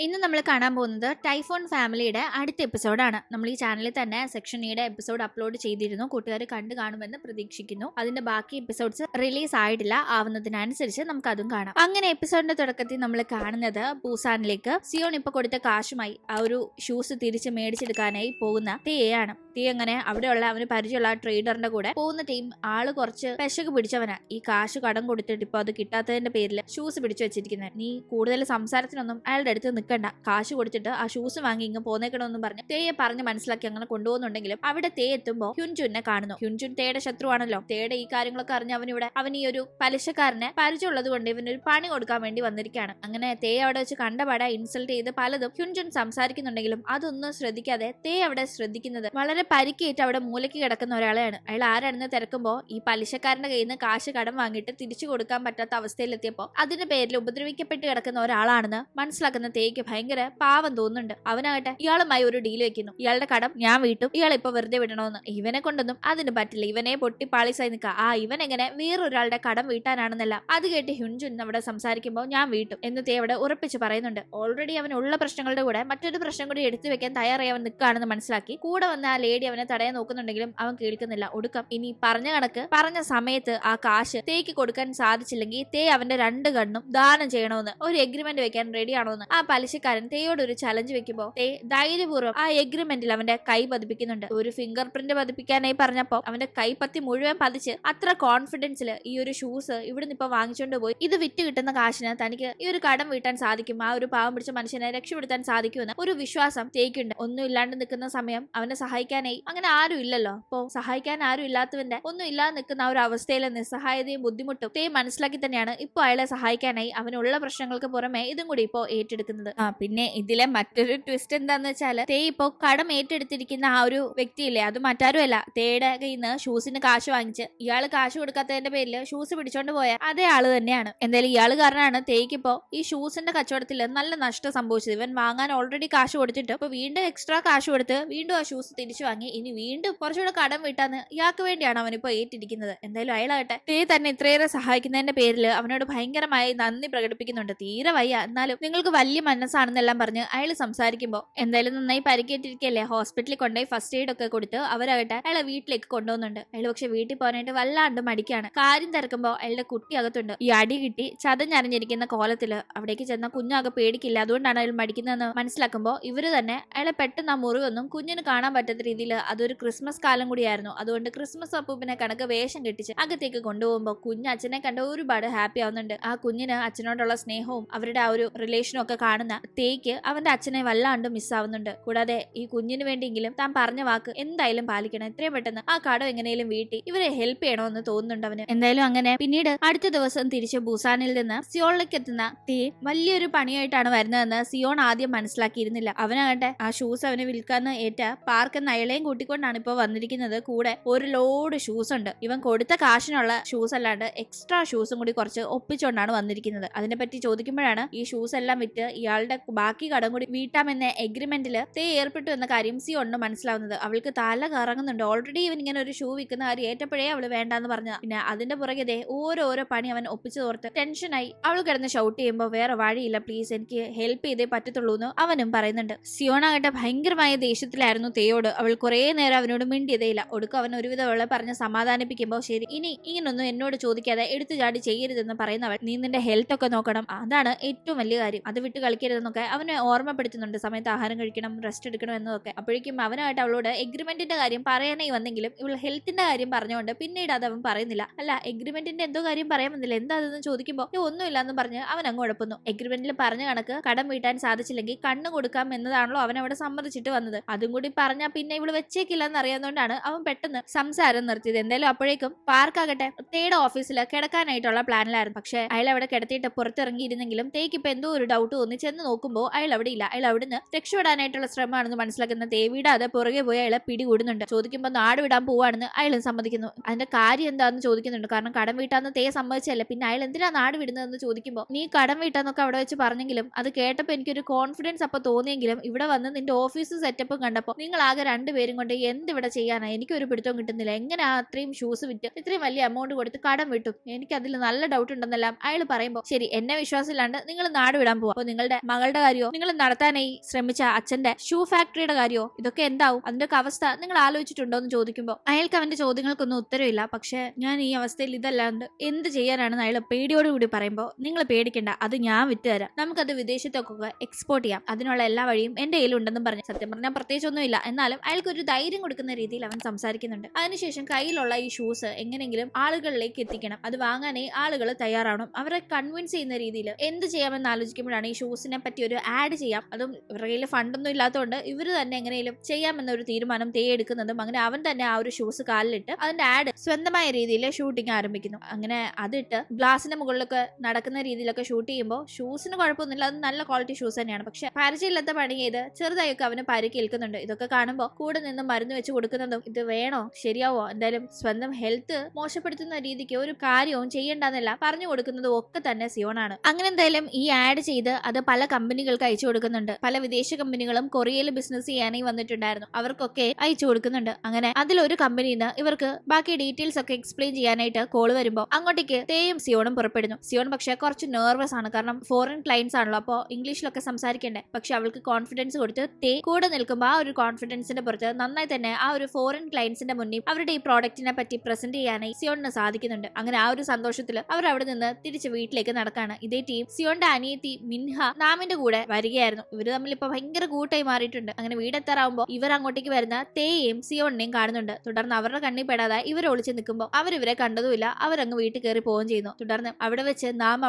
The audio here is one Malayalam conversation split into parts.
ഇന്ന് നമ്മൾ കാണാൻ പോകുന്നത് ടൈഫോൺ ഫാമിലിയുടെ അടുത്ത എപ്പിസോഡാണ്. നമ്മൾ ഈ ചാനലിൽ തന്നെ സെക്ഷൻ ഇയുടെ എപ്പിസോഡ് അപ്ലോഡ് ചെയ്തിരുന്നു. കൂട്ടുകാർ കണ്ടു കാണുമെന്ന് പ്രതീക്ഷിക്കുന്നു. അതിന്റെ ബാക്കി എപ്പിസോഡ്സ് റിലീസ് ആയിട്ടില്ല. ആവുന്നതിനനുസരിച്ച് നമുക്ക് അതും കാണാം. അങ്ങനെ എപ്പിസോഡിന്റെ തുടക്കത്തിൽ നമ്മൾ കാണുന്നത് ബൂസാനിലേക്ക് സിയോൺ ഇപ്പൊ കൊടുത്ത കാശുമായി ആ ഒരു ഷൂസ് തിരിച്ച് മേടിച്ചെടുക്കാനായി പോകുന്ന തീയാണ്. തീ അങ്ങനെ അവിടെയുള്ള അവന് പരിചയമുള്ള ട്രേഡറിന്റെ കൂടെ പോകുന്ന ടീം ആള് കുറച്ച് പെശക് പിടിച്ചവനാ. ഈ കാശ് കടം കൊടുത്തിട്ട് ഇപ്പൊ അത് കിട്ടാത്തതിന്റെ പേരിൽ ഷൂസ് പിടിച്ചു വെച്ചിരിക്കുന്നത്. നീ കൂടുതൽ സംസാരത്തിനൊന്നും അയാളുടെ അടുത്ത് നിൽക്കണ്ട, കാശ് കൊടുത്തിട്ട് ആ ഷൂസ് വാങ്ങി ഇങ്ങ് പോന്നേക്കണമെന്നും പറഞ്ഞ് തേയെ പറഞ്ഞ് മനസ്സിലാക്കി അങ്ങനെ കൊണ്ടുപോകുന്നുണ്ടെങ്കിലും അവിടെ തേ എത്തുമ്പോ ഹ്യുൻജുനെ കാണുന്നു. ഹ്യുൻജുൻ തേയുടെ ശത്രുവാണല്ലോ. തേയുടെ ഈ കാര്യങ്ങളൊക്കെ അറിഞ്ഞ് അവൻ ഈ ഒരു പലിശക്കാരനെ പരിചയമുള്ളത് കൊണ്ട് ഇവനൊരു പണി കൊടുക്കാൻ വേണ്ടി വന്നിരിക്കുകയാണ്. അങ്ങനെ തേ അവിടെ വെച്ച് കണ്ടപാടെ ഇൻസൾട്ട് ചെയ്ത് പലതും ഹ്യുൻജുൻ സംസാരിക്കുന്നുണ്ടെങ്കിലും അതൊന്നും ശ്രദ്ധിക്കാതെ തേ അവിടെ ശ്രദ്ധിക്കുന്നത് വളരെ പരിക്കേറ്റ് അവിടെ മൂലയ്ക്ക് കിടക്കുന്ന ഒരാളെയാണ്. അയാൾ ആരാണെന്ന് തിരക്കുമ്പോ ഈ പലിശക്കാരന്റെ കയ്യിൽ നിന്ന് കാശ് കടം വാങ്ങിയിട്ട് തിരിച്ചു കൊടുക്കാൻ പറ്റാത്ത അവസ്ഥയിലെത്തിയപ്പോ അതിന്റെ പേരിൽ ഉപദ്രവിക്കപ്പെട്ട് കിടക്കുന്ന ഒരാളാണെന്ന് മനസ്സിലാക്കുന്ന തേക്ക് ഭയങ്കര പാവം തോന്നുന്നുണ്ട്. അവനാകട്ടെ ഇയാളുമായി ഒരു ഡീൽ വെക്കുന്നു. ഇയാളുടെ കടം ഞാൻ വീട്ടും, ഇയാൾ ഇപ്പൊ വെറുതെ വിടണമെന്ന്. ഇവനെ കൊണ്ടൊന്നും അതിന് പറ്റില്ല. ഇവനെ പൊട്ടി പാളിസായി നിൽക്കുക. ഇവൻ എങ്ങനെ വേറൊരാളുടെ കടം വീട്ടാനാണെന്നല്ല. അത് കേട്ട് ഹ്യുൻജുൻ അവിടെ സംസാരിക്കുമ്പോൾ ഞാൻ വീട്ടും എന്ന് തേ അവിടെ ഉറപ്പിച്ച് പറയുന്നുണ്ട്. ഓൾറെഡി അവനുള്ള പ്രശ്നങ്ങളുടെ കൂടെ മറ്റൊരു പ്രശ്നം കൂടി എടുത്തു വെക്കാൻ തയ്യാറായി അവൻ നിൽക്കുകയാണെന്ന് മനസ്സിലാക്കി കൂടെ വന്ന ആ ലേഡി അവനെ തടയാൻ നോക്കുന്നുണ്ടെങ്കിലും അവൻ കേൾക്കുന്നില്ല. ഒടുക്കം ഇനി പറഞ്ഞ കണക്ക് പറഞ്ഞ സമയത്ത് ആ കാശ് തേക്ക് കൊടുക്കാൻ സാധിച്ചില്ലെങ്കിൽ തേ അവന്റെ 2 കണ്ണും ദാനം ചെയ്യണമെന്ന് ഒരു എഗ്രിമെന്റ് വെക്കാൻ റെഡിയാണോന്ന് ആ പലിശക്കാരൻ തേയോട് ഒരു ചലഞ്ച് വെക്കുമ്പോ തേ ധൈര്യപൂർവ്വം ആ എഗ്രിമെന്റിൽ അവന്റെ കൈ പതിപ്പിക്കുന്നുണ്ട്. ഒരു ഫിംഗർ പ്രിന്റ് പതിപ്പിക്കാനായി പറഞ്ഞപ്പോ അവന്റെ കൈപ്പത്തി മുഴുവൻ പതിച്ച് അത്ര കോൺഫിഡൻസിൽ ഈ ഒരു ഷൂസ് ഇവിടുന്ന് ഇപ്പൊ വാങ്ങിച്ചോണ്ട് പോയി ഇത് വിറ്റ് കിട്ടുന്ന കാശിന് തനിക്ക് ഈ ഒരു കടം വീട്ടാൻ സാധിക്കും, ആ ഒരു പാവം പിടിച്ച മനുഷ്യനെ രക്ഷപ്പെടുത്താൻ സാധിക്കുമെന്ന് ഒരു വിശ്വാസം തേക്കുണ്ട്. ഒന്നും ഇല്ലാണ്ട് നിൽക്കുന്ന സമയം അവനെ സഹായിക്കാനായി അങ്ങനെ ആരും ഇല്ലല്ലോ. അപ്പോ സഹായിക്കാൻ ആരും ഇല്ലാത്തവന്റെ ഒന്നും ഇല്ലാതെ നിൽക്കുന്ന ആ ഒരു അവസ്ഥയിലെ നിസ്സഹായതയും ബുദ്ധിമുട്ടും തേ മനസ്സിലാക്കി തന്നെയാണ് ഇപ്പൊ അയാളെ സഹായിക്കാനായി അവനുള്ള പ്രശ്നങ്ങൾക്ക് പുറമെ ഇതും കൂടി ഇപ്പോ ഏറ്റെടുക്കുന്നത്. പിന്നെ ഇതിലെ മറ്റൊരു ട്വിസ്റ്റ് എന്താന്ന് വെച്ചാല് തേ ഇപ്പോ കടം ഏറ്റെടുത്തിരിക്കുന്ന ആ ഒരു വ്യക്തിയില്ലേ, അത് മറ്റാരുമല്ല തേയുടെ കയ്യിൽ നിന്ന് ഷൂസിന് കാശ് വാങ്ങിച്ച് ഇയാള് കാശ് കൊടുക്കാത്തതിന്റെ പേരിൽ ഷൂസ് പിടിച്ചോണ്ട് പോയ അതേ ആള് തന്നെയാണ്. എന്തായാലും ഇയാള് കാരണമാണ് തേക്കിപ്പോ ഈ ഷൂസിന്റെ കച്ചവടത്തിൽ നല്ല നഷ്ടം സംഭവിച്ചത്. ഇവൻ വാങ്ങാൻ ഓൾറെഡി കാശ് കൊടുത്തിട്ട് ഇപ്പൊ വീണ്ടും എക്സ്ട്രാ കാശ് കൊടുത്ത് വീണ്ടും ആ ഷൂസ് തിരിച്ചു വാങ്ങി ഇനി വീണ്ടും കുറച്ചുകൂടെ കടം വീട്ടാന്ന് ഇയാൾക്ക് വേണ്ടിയാണ് അവനിപ്പോ ഏറ്റിരിക്കുന്നത്. എന്തായാലും അയാളാകട്ടെ തേ തന്നെ ഇത്രയേറെ സഹായിക്കുന്നതിന്റെ പേരിൽ അവനോട് ഭയങ്കരമായി നന്ദി പ്രകടിപ്പിക്കുന്നുണ്ട്. തീരെ വയ്യ, എന്നാലും നിങ്ങൾക്ക് വലിയ മനസ്സാണെന്നെല്ലാം പറഞ്ഞ് അയാൾ സംസാരിക്കുമ്പോ എന്തായാലും നന്നായി പരിക്കേറ്റിരിക്കല്ലേ, ഹോസ്പിറ്റലിൽ കൊണ്ടുപോയി ഫസ്റ്റ് എയ്ഡ് ഒക്കെ കൊടുത്ത് അവരാകട്ടെ അയാളെ വീട്ടിലേക്ക് കൊണ്ടുപോകുന്നുണ്ട്. അയാൾ പക്ഷെ വീട്ടിൽ പോകാനായിട്ട് വല്ലാണ്ട് മടിക്കാണ്. കാര്യം തിരക്കുമ്പോ അയാളുടെ കുട്ടി അകത്തുണ്ട്. ഈ അടി കിട്ടി ചതഞ്ഞറിഞ്ഞിരിക്കുന്ന കോലത്തില് അവിടേക്ക് ചെന്ന കുഞ്ഞാകെ പേടിക്കില്ല, അതുകൊണ്ടാണ് അയാൾ മടിക്കുന്നതെന്ന് മനസ്സിലാക്കുമ്പോ ഇവര് തന്നെ അയാളെ പെട്ടെന്ന് ആ മുറിവൊന്നും കുഞ്ഞിന് കാണാൻ പറ്റാത്ത രീതിയിൽ അതൊരു ക്രിസ്മസ് കാലം കൂടിയായിരുന്നു. അതുകൊണ്ട് ക്രിസ്മസ് അപ്പൂപ്പിനെ കണക്ക് വേഷം കെട്ടിച്ച് അകത്തേക്ക് കൊണ്ടുപോകുമ്പോൾ കുഞ്ഞ് അച്ഛനെ കണ്ട് ഒരുപാട് ഹാപ്പി ആവുന്നുണ്ട്. ആ കുഞ്ഞിന് അച്ഛനോടുള്ള സ്നേഹവും അവരുടെ ആ ഒരു റിലേഷനും ഒക്കെ കാണുന്ന തേക്ക് അവന്റെ അച്ഛനെ വല്ലാണ്ട് മിസ്സാവുന്നുണ്ട്. കൂടാതെ ഈ കുഞ്ഞിന് വേണ്ടിയെങ്കിലും താൻ പറഞ്ഞ വാക്ക് എന്തായാലും പാലിക്കണം. എത്രയും പെട്ടെന്ന് ആ കടം എങ്ങനെയും വീട്ടി ഇവരെ ഹെൽപ്പ് ചെയ്യണമെന്ന് തോന്നുന്നുണ്ട് അവന്. എന്തായാലും അങ്ങനെ പിന്നീട് അടുത്ത ദിവസം തിരിച്ച് ബൂസാനിൽ നിന്ന് സിയോണിലേക്ക് എത്തുന്ന തേ വലിയൊരു പണിയായിട്ടാണ് വരുന്നതെന്ന് സിയോൺ ആദ്യം മനസ്സിലാക്കിയിരുന്നില്ല. അവനാകട്ടെ ആ ഷൂസ് അവന് വിൽക്കാന്ന് ഏറ്റ പാർക്ക് എന്ന അയളയും കൂട്ടിക്കൊണ്ടാണ് ഇപ്പൊ വന്നിരിക്കുന്നത്. കൂടെ ഒരു ലോഡ് ഷൂസ് ഉണ്ട്. ഇവൻ കൊടുത്ത കാശിനുള്ള ഷൂസ് അല്ലാണ്ട് എക്സ്ട്രാ ഷൂസും കൂടി കുറച്ച് ഒപ്പിച്ചുകൊണ്ടാണ് വന്നിരിക്കുന്നത്. അതിനെപ്പറ്റി ചോദിക്കുമ്പോഴാണ് ഈ ഷൂസ് എല്ലാം വിറ്റ് ഇയാളുടെ ബാക്കി കടം കൂടി വീട്ടാമെന്ന എഗ്രിമെന്റിൽ തേ ഏർപ്പെട്ടു എന്ന കാര്യം സിയോണിന് മനസ്സിലാവുന്നത്. അവൾക്ക് തല കറങ്ങുന്നുണ്ട്. ഓൾറെഡി ഇവൻ ഇങ്ങനെ ഒരു ഷൂ വിൽക്കുന്ന കാര്യം ഏറ്റപ്പോഴേ അവള് വേണ്ടാന്ന് പറഞ്ഞ പിന്നെ അതിന്റെ പുറകെ ഓരോരോ പണി അവൻ ഒപ്പിച്ചു തോർത്ത് ടെൻഷനായി അവൾ കിടന്ന് ഷൗട്ട് ചെയ്യുമ്പോൾ വേറെ വഴിയില്ല, പ്ലീസ് എനിക്ക് ഹെൽപ്പ് ചെയ്തേ പറ്റത്തുള്ളൂ എന്ന് അവനും പറയുന്നുണ്ട്. സിയോണാകട്ടെ ഭയങ്കരമായ ദേഷ്യത്തിലായിരുന്നു തേയോട്. അവൾ കുറെ നേരം അവനോട് മിണ്ടിയതേയില്ല. ഒടുക്കം അവൻ ഒരുവിധം അവളെ പറഞ്ഞ് സമാധാനിപ്പിക്കുമ്പോൾ ശരി ഇനി ഇങ്ങനൊന്നും എന്നോട് ചോദിക്കാതെ എടുത്തു ചാടി ചെയ്യരുതെന്ന് പറയുന്നവൾ നീ നിന്റെ ഹെൽത്ത് ഒക്കെ നോക്കണം, അതാണ് ഏറ്റവും വലിയ കാര്യം, അത് വിട്ട് കളിക്കരുതെന്നൊക്കെ അവനെ ഓർമ്മപ്പെടുത്തുന്നുണ്ട്. സമയത്ത് ആഹാരം കഴിക്കണം, റെസ്റ്റ് എടുക്കണം എന്നൊക്കെ. അപ്പോഴേക്കും അവനായിട്ട് അവളോട് എഗ്രിമെന്റിന്റെ കാര്യം പറയാനായി വന്നെങ്കിലും ഇവൾ ഹെൽത്തിന്റെ കാര്യം പറഞ്ഞുകൊണ്ട് പിന്നീട് അത് അവൻ പറയുന്നില്ല. അല്ല എഗ്രിമെന്റിന്റെ എന്തോ കാര്യം പറയാൻ വന്നില്ല, എന്താ അതെന്ന് ചോദിക്കുമ്പോൾ ഒന്നുമില്ല എന്ന് പറഞ്ഞ് അവൻ അങ്ങ് ഉഴപ്പുന്നു. എഗ്രിമെന്റിൽ പറഞ്ഞ കണക്ക് കടം വീട്ടാൻ സാധിച്ചില്ലെങ്കിൽ കണ്ണ് കൊടുക്കാം എന്നതാണല്ലോ അവൻ അവിടെ സമ്മതിച്ചിട്ട് വന്നത്. അതും കൂടി പറഞ്ഞാൽ പിന്നെ ഇവള് വെച്ചേക്കില്ല എന്ന് അറിയാവുന്നതുകൊണ്ടാണ് അവൻ പെട്ടെന്ന് സംസാരം നിർത്തിയത്. എന്തായാലും അപ്പോഴേക്കും പാർക്കാകട്ടെ തേയുടെ ഓഫീസിൽ കിടക്കാനായിട്ടുള്ള പ്ലാനിലായിരുന്നു. പക്ഷെ അയാൾ അവിടെ കിടത്തിയിട്ട് പുറത്തിറങ്ങിയിരുന്നെങ്കിലും തേക്ക് ഇപ്പൊ എന്തോ ഒരു ഡൗട്ട് തോന്നി ചെന്ന് നോക്കുമ്പോൾ അയാൾ അവിടെ ഇല്ല. അയാൾ അവിടുന്ന് രക്ഷപ്പെടാനായിട്ടുള്ള ശ്രമമാണെന്ന് മനസ്സിലാക്കുന്ന തേ വിടാതെ പുറകെ പോയി അയാളെ പിടികൂടുന്നുണ്ട്. ചോദിക്കുമ്പോൾ നാട് വിടാൻ പോവാണെന്ന് അയാളും സമ്മതിക്കുന്നു. അതിന്റെ കാര്യം എന്താണെന്ന് ചോദിക്കുന്നുണ്ട്. കാരണം കടം വീട്ടാന്ന് തേ സമ്മതിച്ചല്ലേ, പിന്നെ അയാൾ എന്തിനാ നാട് വിടുന്നതെന്ന് ചോദിക്കുമ്പോൾ നീ കടം വീട്ടാന്നൊക്കെ അവിടെ വെച്ച് പറഞ്ഞെങ്കിലും അത് കേട്ടപ്പോൾ എനിക്കൊരു കോൺഫിഡൻസ് അപ്പൊ തോന്നിയെങ്കിലും ഇവിടെ വന്ന് നിന്റെ ഓഫീസ് സെറ്റപ്പും കണ്ടപ്പോൾ നിങ്ങൾ ആകെ 2 രണ്ടുപേരും കൊണ്ട് എന്തിവിടെ ചെയ്യാനാ, എനിക്കൊരു പിടുത്തവും കിട്ടുന്നില്ല. എങ്ങനെ അത്രയും ഷൂസ് വിറ്റ് ഇത്രയും വലിയ എമൗണ്ട് കൊടുത്ത് കടം വിട്ടു? എനിക്ക് അതിൽ നല്ല ഡൗട്ട് ഉണ്ടെന്നെല്ലാം അയാൾ പറയുമ്പോൾ, ശരി എന്നെ വിശ്വാസമില്ലാണ്ട് നിങ്ങൾ നാട് വിടാൻ പോവാ, അപ്പൊ നിങ്ങളുടെ മകളുടെ കാര്യമോ, നിങ്ങൾ നടത്താനായി ശ്രമിച്ച അച്ഛന്റെ ഷൂ ഫാക്ടറിയുടെ കാര്യമോ, ഇതൊക്കെ എന്താവും? അതിന്റെ അവസ്ഥ നിങ്ങൾ ആലോചിച്ചിട്ടുണ്ടോ എന്ന് ചോദിക്കുമ്പോൾ അയാൾക്ക് അവന്റെ ചോദ്യങ്ങൾക്കൊന്നും ഉത്തരവില്ല. പക്ഷെ ഞാൻ ഈ അവസ്ഥയിൽ ഇതല്ലാണ്ട് എന്ത് ചെയ്യാനാണെന്ന് അയാൾ പേടിയോടുകൂടി പറയുമ്പോൾ, നിങ്ങൾ പേടിക്കണ്ട, അത് ഞാൻ വിറ്റ് തരാം, നമുക്കത് വിദേശത്തൊക്കെ എക്സ്പോർട്ട് ചെയ്യാം, അതിനുള്ള എല്ലാ വഴിയും എന്റെ കയ്യിലുണ്ടെന്നും പറഞ്ഞു. സത്യം പറഞ്ഞാൽ പ്രത്യേകിച്ചൊന്നുമില്ല, എന്നാലും അയാൾക്ക് ഒരു ധൈര്യം കൊടുക്കുന്ന രീതിയിൽ അവൻ സംസാരിക്കുന്നുണ്ട്. അതിനുശേഷം കയ്യിലുള്ള ഈ ഷൂസ് എങ്ങനെയെങ്കിലും ആളുകളിലേക്ക് എത്തിക്കണം, അത് വാങ്ങാനേ ആളുകൾ തയ്യാറാവണം, അവരെ കൺവിൻസ് ചെയ്യുന്ന രീതിയിൽ എന്ത് ചെയ്യാമെന്ന് ആലോചിക്കുമ്പോഴാണ് ഈ ഷൂസിനെ പറ്റി ഒരു ആഡ് ചെയ്യാം, അതും ഇവരുടെ കയ്യിൽ ഫണ്ടൊന്നും ഇല്ലാത്തതുകൊണ്ട് ഇവർ തന്നെ എങ്ങനെയും ചെയ്യാമെന്നൊരു തീരുമാനം എടുക്കുന്നതും. അങ്ങനെ അവൻ തന്നെ ആ ഒരു ഷൂസ് കാലിലിട്ട് അതിന്റെ ആഡ് സ്വന്തമായ രീതിയിൽ ഷൂട്ടിംഗ് ആരംഭിക്കുന്നു. അങ്ങനെ അതിട്ട് ഗ്ലാസിന്റെ മുകളിലൊക്കെ നടക്കുന്ന രീതിയിലൊക്കെ ഷൂട്ട് ചെയ്യുമ്പോൾ ഷൂസിന് കുഴപ്പമൊന്നുമില്ല, അത് നല്ല ക്വാളിറ്റി ഷൂസ് തന്നെയാണ്. പക്ഷെ പരിചയമില്ലാത്ത പണി ചെയ്ത് ചെറുതായൊക്കെ അവന് പരിക്കേൽക്കുന്നുണ്ട്. ഇതൊക്കെ കാണുമ്പോൾ കൂടെ നിന്ന് മരുന്ന് വെച്ച് കൊടുക്കുന്നതും ഇത് വേണോ, ശരിയാവോ, എന്തായാലും സ്വന്തം ഹെൽത്ത് മോശപ്പെടുത്തുന്ന രീതിക്ക് ഒരു കാര്യവും ചെയ്യണ്ടെന്നല്ല പറഞ്ഞു കൊടുക്കുന്നതും ഒക്കെ തന്നെ സിയോണാണ്. അങ്ങനെ എന്തായാലും ഈ ആഡ് ചെയ്ത് അത് പല കമ്പനികൾക്ക് അയച്ചു കൊടുക്കുന്നുണ്ട്. പല വിദേശ കമ്പനികളും കൊറിയയിൽ ബിസിനസ് ചെയ്യാനായി വന്നിട്ടുണ്ടായിരുന്നു, അവർക്കൊക്കെ അയച്ചു കൊടുക്കുന്നുണ്ട്. അങ്ങനെ അതിലൊരു കമ്പനിയിൽ നിന്ന് ഇവർക്ക് ബാക്കി ഡീറ്റെയിൽസ് ഒക്കെ എക്സ്പ്ലെയിൻ ചെയ്യാനായിട്ട് കോൾ വരുമ്പോൾ അങ്ങോട്ടേക്ക് തേയും സിയോണും പുറപ്പെടുന്നു. സിയോൺ പക്ഷെ കുറച്ച് നെർവസ് ആണ്, കാരണം ഫോറിൻ ക്ലയൻസ് ആണല്ലോ, അപ്പോൾ ഇംഗ്ലീഷിലൊക്കെ സംസാരിക്കണ്ടേ. പക്ഷെ അവൾക്ക് കോൺഫിഡൻസ് കൊടുത്ത് തേ കൂടെ നിൽക്കുമ്പോൾ ആ ഒരു കോൺഫിഡൻസിന്റെ പുറത്ത് നന്നായി തന്നെ ആ ഒരു ഫോറിൻ ക്ലയൻസിന്റെ മുന്നിൽ അവരുടെ ഈ പ്രോഡക്റ്റിനെ പറ്റി പ്രസന്റ് ചെയ്യാനായി സിയോണിന് സാധിക്കുന്നുണ്ട്. അങ്ങനെ ആ ഒരു സന്തോഷത്തിൽ അവർ അവിടെ നിന്ന് തിരിച്ച് വീട്ടിലേക്ക് നടക്കാണ്. ഇതേ ടീം സിയോന്റെ അനിയത്തി മിൻഹ നാമിന്റെ കൂടെ വരികയായിരുന്നു. ഇവര് തമ്മിൽ ഇപ്പൊ ഭയങ്കര കൂട്ടായി മാറിയിട്ടുണ്ട്. അങ്ങനെ വീടെത്താറാവുമ്പോൾ ഇവർ അങ്ങോട്ടേക്ക് വരുന്ന തേയെയും സിയോണിനെയും കാണുന്നുണ്ട്. തുടർന്ന് അവരുടെ കണ്ണിൽ പെടാതെ ഇവർ ഒളിച്ചു നിൽക്കുമ്പോൾ അവരിവരെ കണ്ടതുമില്ല, അവരങ്ങ് വീട്ടിൽ കയറി പോവുകയും ചെയ്യുന്നു. തുടർന്ന് അവിടെ വെച്ച് നാം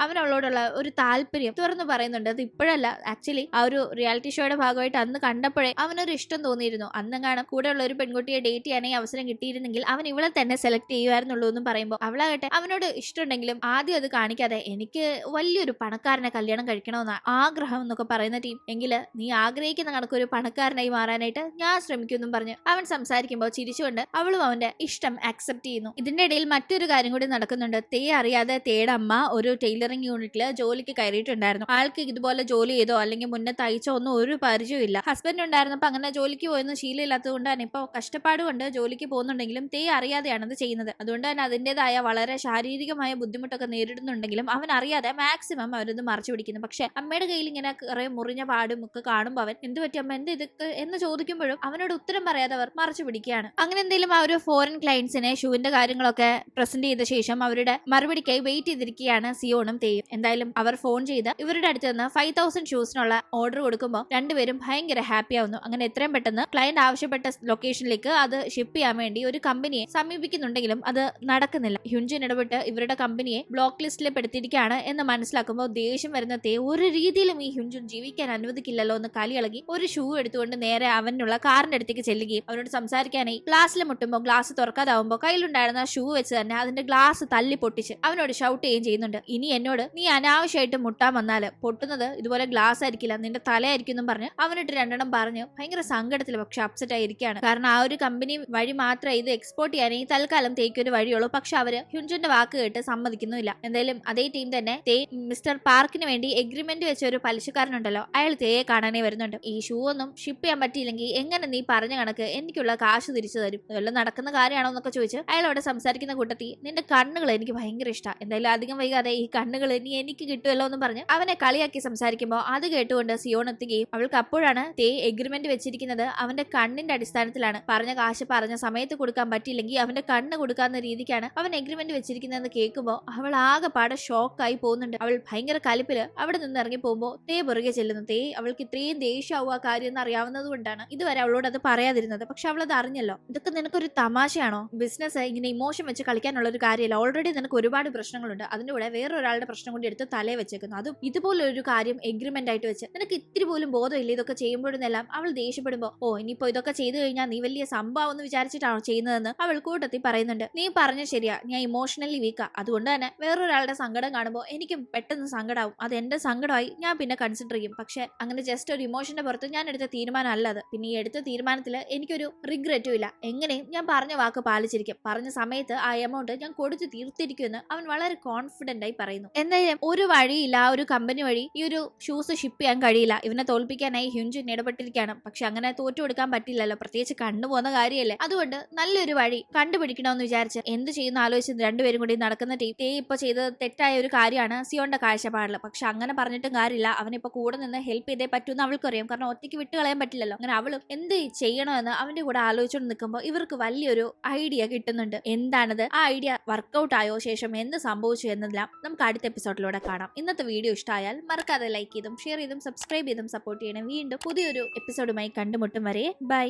അവനവളോടുള്ള ഒരു താല്പര്യം തുറന്നു പറയുന്നുണ്ട്. അത് ഇപ്പോഴല്ല, ആക്ച്വലി ആ ഒരു റിയാലിറ്റി ഷോയുടെ ഭാഗമായിട്ട് അന്ന് കണ്ടപ്പോഴേ അവനൊരു ഇഷ്ടം തോന്നിയിരുന്നു. അന്നെങ്ങാനും കൂടെയുള്ള ഒരു പെൺകുട്ടിയെ ഡേറ്റ് ചെയ്യാനായി അവസരം കിട്ടിയിരുന്നെങ്കിൽ അവൻ ഇവളെ തന്നെ സെലക്ട് ചെയ്യുമായിരുന്നുള്ളൂ എന്ന് പറയുമ്പോൾ അവളാകട്ടെ അവനോട് ഇഷ്ടമുണ്ടെങ്കിലും ആദ്യം അത് കാണിക്കാതെ എനിക്ക് വലിയൊരു പണക്കാരനെ കല്യാണം കഴിക്കണമെന്ന ആഗ്രഹം എന്നൊക്കെ പറയുന്ന ടീം, എങ്കില് നീ ആഗ്രഹിക്കുന്ന കണക്കൊരു പണക്കാരനായി മാറാനായിട്ട് ഞാൻ ശ്രമിക്കുമെന്നും പറഞ്ഞ് അവൻ സംസാരിക്കുമ്പോൾ ചിരിച്ചുകൊണ്ട് അവളും അവന്റെ ഇഷ്ടം ആക്സെപ്റ്റ് ചെയ്യുന്നു. ഇതിന്റെ ഇടയിൽ മറ്റൊരു കാര്യം കൂടി നടക്കുന്നുണ്ട്. തേ അറിയാതെ തേയുടെ അമ്മ ഒരു ടൈലറിംഗ് യൂണിറ്റിൽ ജോലിക്ക് കയറിയിട്ടുണ്ടായിരുന്നു. ആൾക്ക് ഇതുപോലെ ജോലി ചെയ്തോ അല്ലെങ്കിൽ മുന്നേ തയ്ച്ചോ ഒന്നും ഒരു പരിചയമില്ല. ഹസ്ബൻഡ് ഉണ്ടായിരുന്നപ്പോൾ അങ്ങനെ ജോലിക്ക് പോയെന്ന് ശീലമില്ലാത്തത് കൊണ്ട് തന്നെ ഇപ്പോൾ കഷ്ടപ്പാട് കൊണ്ട് ജോലിക്ക് പോകുന്നുണ്ടെങ്കിലും തേ അറിയാതെയാണ് അത് ചെയ്യുന്നത്. അതുകൊണ്ട് തന്നെ അതിൻ്റെതായ വളരെ ശാരീരികമായ ബുദ്ധിമുട്ടൊക്കെ നേരിടുന്നുണ്ടെങ്കിലും അവൻ അറിയാതെ മാക്സിമം അവരത് മറച്ചു പിടിക്കുന്നു. പക്ഷെ അമ്മയുടെ കയ്യിൽ ഇങ്ങനെ കുറെ മുറിഞ്ഞ പാടും ഒക്കെ കാണുമ്പോൾ അവൻ എന്ത് പറ്റി അമ്മ, എന്ത് ഇതൊക്കെ എന്ന് ചോദിക്കുമ്പോഴും അവനോട് ഉത്തരം പറയാതെ അവർ മറച്ചു പിടിക്കുകയാണ്. അങ്ങനെ എന്തെങ്കിലും ആ ഒരു ഫോറിൻ ക്ലയൻസിനെ ഷൂവിന്റെ കാര്യങ്ങളൊക്കെ പ്രസന്റ് ചെയ്ത ശേഷം അവരുടെ മറുപടിക്കായി വെയിറ്റ് ചെയ്തിരിക്കുകയാണ് സിയോണും തേയും. എന്തായാലും അവർ ഫോൺ ചെയ്ത് ഇവരുടെ അടുത്ത് നിന്ന് 5000 ഷൂസിനുള്ള ഓർഡർ കൊടുക്കുമ്പോൾ രണ്ടുപേരും ഭയങ്കര ഹാപ്പി ആവുന്നു. അങ്ങനെ എത്രയും പെട്ടെന്ന് ക്ലയന്റ് ആവശ്യപ്പെട്ട ലൊക്കേഷനിലേക്ക് അത് ഷിപ്പ് ചെയ്യാൻ വേണ്ടി ഒരു കമ്പനിയെ സമീപിക്കുന്നുണ്ടെങ്കിലും അത് നടക്കുന്നില്ല. ഹ്യുൻജിൻ ഇടപെട്ട് ഇവരുടെ കമ്പനിയെ ബ്ലോക്ക് ലിസ്റ്റിൽ പെടുത്തിയിരിക്കുകയാണ് എന്ന് മനസ്സിലാക്കുമ്പോൾ ദേഷ്യം വരുന്ന തേ ഒരു രീതിയിലും ഈ ഹ്യുൻജുൻ ജീവിക്കാൻ അനുവദിക്കില്ലല്ലോ എന്ന് കലിയിളകി ഒരു ഷൂ എടുത്തുകൊണ്ട് നേരെ അവനുള്ള കാറിന്റെ അടുത്തേക്ക് ചെല്ലുകയും അവനോട് സംസാരിക്കാനായി ഗ്ലാസ്സിൽ മുട്ടുമ്പോൾ ഗ്ലാസ് തുറക്കാതാവുമ്പോൾ കയ്യിലുണ്ടായിരുന്ന ഷൂ വെച്ച് തന്നെ അതിന്റെ ഗ്ലാസ് തല്ലി പൊട്ടിച്ച് അവനോട് ഷൗട്ട് ചെയ്യുകയും ചെയ്യുന്നുണ്ട്. ഇനി എന്നോട് നീ അനാവശ്യമായിട്ട് മുട്ടാൻ വന്നാല് പൊട്ടുന്നത് ഇതുപോലെ ഗ്ലാസ് ആയിരിക്കില്ല, നിന്റെ തലയായിരിക്കും എന്നും പറഞ്ഞ് അവനിട്ട് രണ്ടെണ്ണം പറഞ്ഞ് ഭയങ്കര സങ്കടത്തിൽ പക്ഷെ അപ്സെറ്റ് ആയിരിക്കുകയാണ്. കാരണം ആ ഒരു കമ്പനി വഴി മാത്രമേ ഇത് എക്സ്പോർട്ട് ചെയ്യാനേ തൽക്കാലം തേക്കൊരു വഴിയുള്ളൂ. പക്ഷെ അവര് ഹ്യുൻജുന്റെ വാക്ക് കേട്ട് സമ്മതിക്കുന്നില്ല. എന്തായാലും അതേ ടീം തന്നെ തേ മിസ്റ്റർ പാർക്കിന് വേണ്ടി എഗ്രിമെന്റ് വെച്ച ഒരു പലിശക്കാരനുണ്ടല്ലോ, അയാൾ തേയെ കാണാനേ വരുന്നുണ്ട്. ഈ ഷൂ ഒന്നും ഷിപ്പ് ചെയ്യാൻ പറ്റിയില്ലെങ്കിൽ എങ്ങനെ നീ പറഞ്ഞ കണക്ക് എനിക്കുള്ള കാശ് തിരിച്ചു തരും, ഇതെല്ലാം നടക്കുന്ന കാര്യമാണോ എന്നൊക്കെ ചോദിച്ച് അയാളോട് സംസാരിക്കുന്ന കൂട്ടത്തിൽ നിന്റെ കണ്ണുകൾ എനിക്ക് ഭയങ്കര ഇഷ്ടമാണ്, എന്തായാലും അധികം വൈകാതെ ഈ കണ്ണുകൾ ഇനി എനിക്ക് കിട്ടുമല്ലോ എന്ന് പറഞ്ഞ് അവനെ കളിയാക്കി സംസാരിക്കുമ്പോൾ അത് കേട്ടുകൊണ്ട് സിയോൺ എത്തുകയും അവൾക്ക് അപ്പോഴാണ് തേ എഗ്രിമെന്റ് വെച്ചിരിക്കുന്നത് അവന്റെ കണ്ണിന്റെ അടിസ്ഥാനത്തിലാണ്, പറഞ്ഞ കാശ് പറഞ്ഞ സമയത്ത് കൊടുക്കാൻ പറ്റിയില്ലെങ്കിൽ അവന്റെ കണ്ണ് കൊടുക്കാവുന്ന രീതിക്കാണ് അവൻ എഗ്രിമെന്റ് വെച്ചിരിക്കുന്നതെന്ന് കേൾക്കുമ്പോൾ അവൾ ആകെപ്പാടെ ഷോക്കായി പോകുന്നുണ്ട്. അവൾ ഭയങ്കര കലിപ്പില് അവിടെ നിന്ന് ഇറങ്ങി പോകുമ്പോൾ തേ പുറകെ ചെല്ലുന്നു. തേ അവൾക്ക് ഇത്രയും ദേഷ്യമാവും ആ കാര്യം എന്ന് അറിയാവുന്നത് കൊണ്ടാണ് ഇതുവരെ അവളോട് അത് പറയാതിരുന്നത്. പക്ഷെ അവൾ അത് അറിഞ്ഞല്ലോ. ഇതൊക്കെ നിനക്കൊരു തമാശയാണോ? ബിസിനസ് ഇങ്ങനെ ഇമോഷൻ വെച്ച് കളിക്കാനുള്ള ഒരു കാര്യമല്ല. ഓൾറെഡി നിനക്ക് ഒരുപാട് പ്രശ്നങ്ങളുണ്ട്, അതിന്റെ കൂടെ വേറൊരാളുടെ പ്രശ്നം കൂടി എടുത്ത് തലേ വെച്ചേക്കുന്നു, അതും ഇതുപോലൊരു കാര്യം എഗ്രിമെന്റ് ആയിട്ട് വെച്ച്. നിനക്ക് ഇത്തിരി പോലും ബോധമില്ല ഇതൊക്കെ ചെയ്യുമ്പോഴെന്നെല്ലാം അവൾ ദേഷ്യപ്പെടുമ്പോൾ ഓ ഇനിയിപ്പോ ഇതൊക്കെ ചെയ്തു കഴിഞ്ഞാൽ നീ വലിയ സംഭവം എന്ന് വിചാരിച്ചിട്ടാണോ ചെയ്യുന്നതെന്ന് അവൾ കൂട്ടത്തിൽ പറയുന്നുണ്ട്. നീ പറഞ്ഞ ശരിയാ, ഞാൻ ഇമോഷണലി വീക്കാ, അതുകൊണ്ട് തന്നെ വേറൊരാളുടെ സങ്കടം കാണുമ്പോൾ എനിക്ക് പെട്ടെന്ന് സങ്കടമാവും, അത് എന്റെ സങ്കടമായി ഞാൻ പിന്നെ കൺസിഡർ ചെയ്യും. പക്ഷെ അങ്ങനെ ജസ്റ്റ് ഒരു ഇമോഷന്റെ പുറത്ത് ഞാൻ എടുത്ത തീരുമാനം അല്ലത്. പിന്നെ ഈ എടുത്ത തീരുമാനത്തിൽ എനിക്കൊരു റിഗ്രറ്റും ഇല്ല. എങ്ങനെയും ഞാൻ പറഞ്ഞ വാക്ക് പാലിച്ചിരിക്കും, പറഞ്ഞ സമയത്ത് ആ എമൗണ്ട് ഞാൻ കൊടുത്തു തീർത്തിരിക്കുമെന്ന് അവൻ വളരെ കോൺഫിഡന്റ് ആയി പറയുന്നു. എന്തായാലും ഒരു വഴിയില്ല, ആ ഒരു കമ്പനി വഴി ഈ ഒരു ഷൂസ് ഷിപ്പ് ചെയ്യാൻ കഴിയില്ല. ഇവനെ തോൽപ്പിക്കാനായി ഹ്യുൻജിൻ ഇടപെട്ടിരിക്കുകയാണ്. പക്ഷെ അങ്ങനെ തോറ്റു കൊടുക്കാൻ പറ്റില്ലല്ലോ, പ്രത്യേകിച്ച് കണ്ടുപോകുന്ന കാര്യമല്ലേ. അതുകൊണ്ട് നല്ലൊരു വഴി കണ്ടുപിടിക്കണമെന്ന് വിചാരിച്ച് എന്ത് ചെയ്യുന്ന ആലോചിച്ച് രണ്ടുപേരും കൂടി നടക്കുന്ന ടേ ഇപ്പൊ ചെയ്തത് തെറ്റായ ഒരു കാര്യമാണ് സിയോന്റെ കാഴ്ചപ്പാടില്. പക്ഷെ അങ്ങനെ പറഞ്ഞിട്ടും കാര്യമില്ല, അവനിപ്പോ കൂടെ നിന്ന് ഹെൽപ്പ് ചെയ്തേ പറ്റൂന്ന് അവൾക്കറിയാം. കാരണം ഒറ്റയ്ക്ക് വിട്ട് കളയാൻ പറ്റില്ലല്ലോ. അങ്ങനെ അവളും എന്ത് ചെയ്യണമെന്ന് അവന്റെ കൂടെ ആലോചിച്ചുകൊണ്ട് നിൽക്കുമ്പോൾ ഇവർക്ക് വലിയൊരു ഐഡിയ കിട്ടുന്നുണ്ട്. എന്താണത്, ആ ഐഡിയ വർക്കൗട്ട് ആയോ, ശേഷം എന്ത് സംഭവിച്ചു എന്നതെല്ലാം നമുക്ക് അടുത്ത എപ്പിസോഡിലൂടെ കാണാം. ഇന്നത്തെ വീഡിയോ ഇഷ്ടമായാൽ മറക്കാതെ ലൈക്ക് ചെയ്തും ഷെയർ ചെയ്തും സബ്സ്ക്രൈബ് ചെയ്തും സപ്പോർട്ട് ചെയ്യണം. വീണ്ടും പുതിയൊരു എപ്പിസോഡുമായി കണ്ടുമുട്ടും വരെ ബൈ.